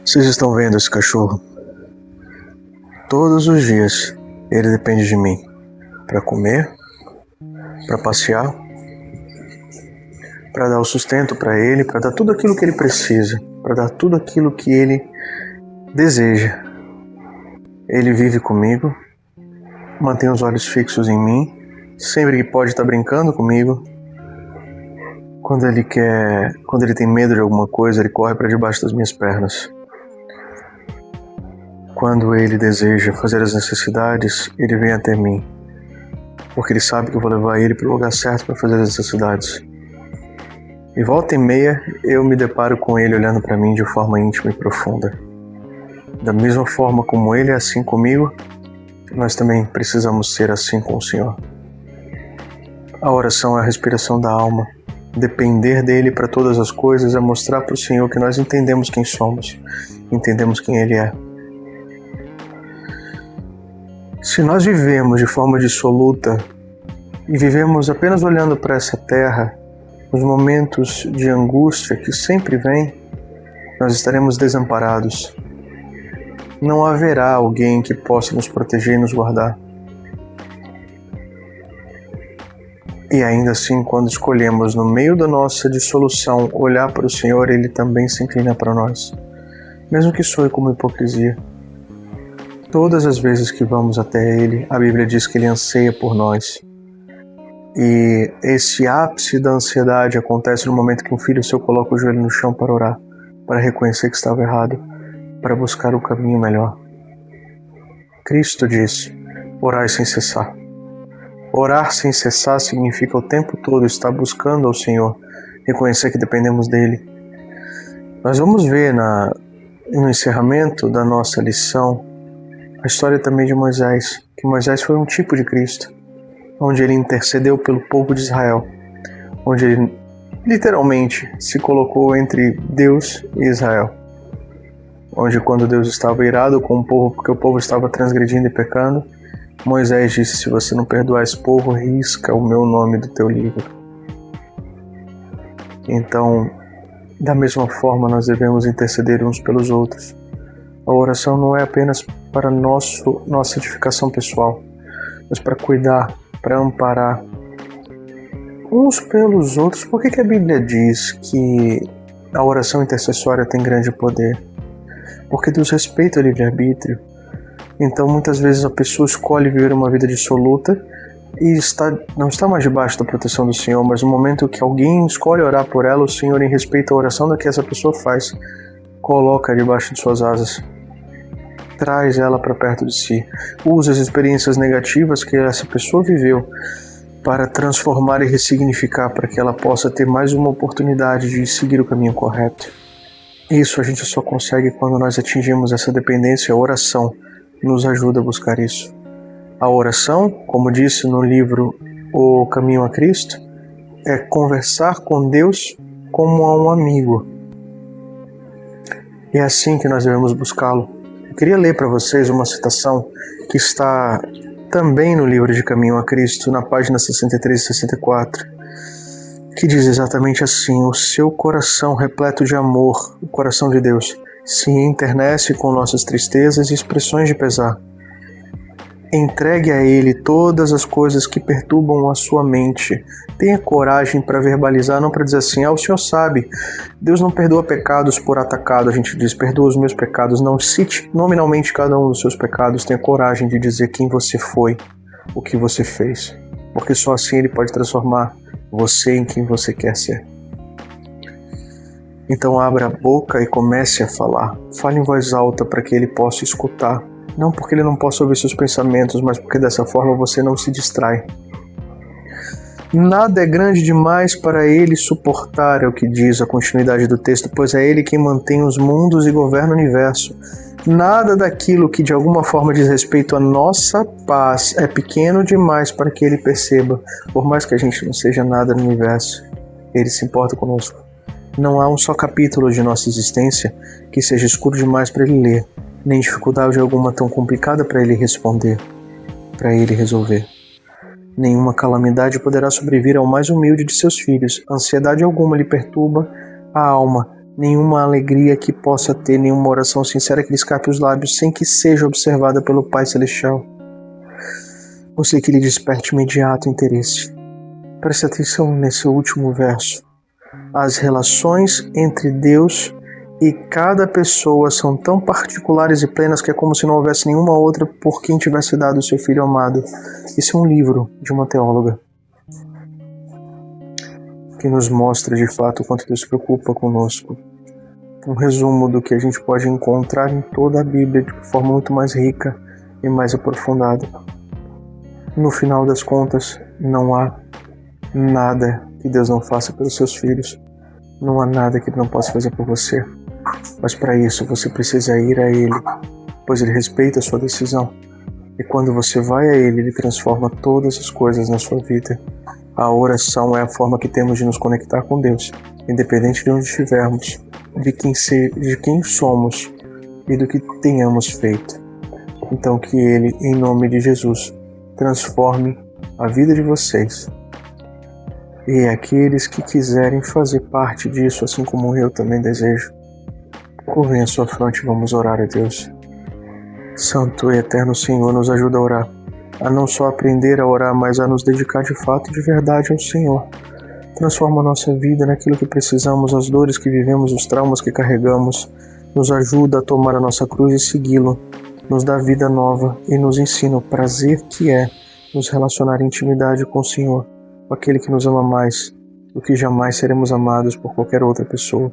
Vocês estão vendo esse cachorro? Todos os dias ele depende de mim para comer, para passear, para dar o sustento para ele, para dar tudo aquilo que ele precisa, para dar tudo aquilo que ele deseja. Ele vive comigo, mantém os olhos fixos em mim, sempre que pode está brincando comigo. Quando ele tem medo de alguma coisa, ele corre para debaixo das minhas pernas. Quando ele deseja fazer as necessidades, ele vem até mim, porque ele sabe que eu vou levar ele para o lugar certo para fazer as necessidades. E volta e meia, eu me deparo com ele olhando para mim de forma íntima e profunda. Da mesma forma como ele é assim comigo, nós também precisamos ser assim com o Senhor. A oração é a respiração da alma. Depender dele para todas as coisas é mostrar para o Senhor que nós entendemos quem somos, entendemos quem Ele é. Se nós vivemos de forma dissoluta e vivemos apenas olhando para essa terra, nos momentos de angústia que sempre vem, nós estaremos desamparados. Não haverá alguém que possa nos proteger e nos guardar. E ainda assim, quando escolhemos no meio da nossa dissolução olhar para o Senhor, Ele também se inclina para nós, mesmo que soe como hipocrisia. Todas as vezes que vamos até Ele, a Bíblia diz que Ele anseia por nós. E esse ápice da ansiedade acontece no momento que um filho seu coloca o joelho no chão para orar, para reconhecer que estava errado, para buscar o caminho melhor. Cristo disse: orai sem cessar. Orar sem cessar significa o tempo todo estar buscando ao Senhor, reconhecer que dependemos dEle. Nós vamos ver no encerramento da nossa lição a história também de Moisés, que Moisés foi um tipo de Cristo, onde ele intercedeu pelo povo de Israel, onde ele literalmente se colocou entre Deus e Israel, onde quando Deus estava irado com o povo, porque o povo estava transgredindo e pecando, Moisés disse: se você não perdoar esse povo, risca o meu nome do teu livro. Então, da mesma forma, nós devemos interceder uns pelos outros. A oração não é apenas para nossa edificação pessoal, mas para cuidar, para amparar uns pelos outros. Por que a Bíblia diz que a oração intercessória tem grande poder? Porque Deus respeita o livre-arbítrio. Então, muitas vezes a pessoa escolhe viver uma vida dissoluta e não está mais debaixo da proteção do Senhor, mas no momento que alguém escolhe orar por ela, o Senhor, em respeito à oração da que essa pessoa faz, coloca debaixo de suas asas, traz ela para perto de si, usa as experiências negativas que essa pessoa viveu para transformar e ressignificar, para que ela possa ter mais uma oportunidade de seguir o caminho correto. Isso a gente só consegue quando nós atingimos essa dependência. A oração nos ajuda a buscar isso. A oração, como disse no livro O Caminho a Cristo, é conversar com Deus como a um amigo. E é assim que nós devemos buscá-lo. Eu queria ler para vocês uma citação que está também no livro de Caminho a Cristo, na página 63 e 64, que diz exatamente assim: o seu coração repleto de amor, o coração de Deus, se enternece com nossas tristezas e expressões de pesar. Entregue a Ele todas as coisas que perturbam a sua mente. Tenha coragem para verbalizar, não para dizer assim: o Senhor sabe. Deus não perdoa pecados por atacado. A gente diz: perdoa os meus pecados. Não, cite nominalmente cada um dos seus pecados. Tenha coragem de dizer quem você foi, o que você fez. Porque só assim Ele pode transformar você em quem você quer ser. Então abra a boca e comece a falar. Fale em voz alta para que Ele possa escutar. Não porque Ele não possa ouvir seus pensamentos, mas porque dessa forma você não se distrai. Nada é grande demais para Ele suportar, é o que diz a continuidade do texto, pois é Ele quem mantém os mundos e governa o universo. Nada daquilo que de alguma forma diz respeito à nossa paz é pequeno demais para que Ele perceba. Por mais que a gente não seja nada no universo, Ele se importa conosco. Não há um só capítulo de nossa existência que seja escuro demais para Ele ler, nem dificuldade alguma tão complicada para Ele responder, para Ele resolver. Nenhuma calamidade poderá sobrevir ao mais humilde de seus filhos. Ansiedade alguma lhe perturba a alma, nenhuma alegria que possa ter, nenhuma oração sincera que lhe escape os lábios sem que seja observada pelo Pai Celestial. Você que lhe desperte imediato interesse. Preste atenção nesse último verso. As relações entre Deus e cada pessoa são tão particulares e plenas que é como se não houvesse nenhuma outra por quem tivesse dado o seu Filho amado. Esse é um livro de uma teóloga que nos mostra de fato o quanto Deus se preocupa conosco. Um resumo do que a gente pode encontrar em toda a Bíblia de forma muito mais rica e mais aprofundada. No final das contas, não há nada que Deus não faça pelos seus filhos. Não há nada que Ele não possa fazer por você. Mas para isso você precisa ir a Ele, pois Ele respeita a sua decisão. E quando você vai a Ele, Ele transforma todas as coisas na sua vida. A oração é a forma que temos de nos conectar com Deus, independente de onde estivermos, de quem somos e do que tenhamos feito. Então que Ele, em nome de Jesus, transforme a vida de vocês. E aqueles que quiserem fazer parte disso, assim como eu também desejo, curvem a sua fronte e vamos orar a Deus. Santo e eterno Senhor, nos ajuda a orar, a não só aprender a orar, mas a nos dedicar de fato e de verdade ao Senhor. Transforma a nossa vida naquilo que precisamos, as dores que vivemos, os traumas que carregamos. Nos ajuda a tomar a nossa cruz e segui-lo. Nos dá vida nova e nos ensina o prazer que é nos relacionar em intimidade com o Senhor, com aquele que nos ama mais do que jamais seremos amados por qualquer outra pessoa.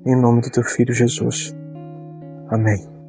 Em nome do Teu Filho Jesus. Amém.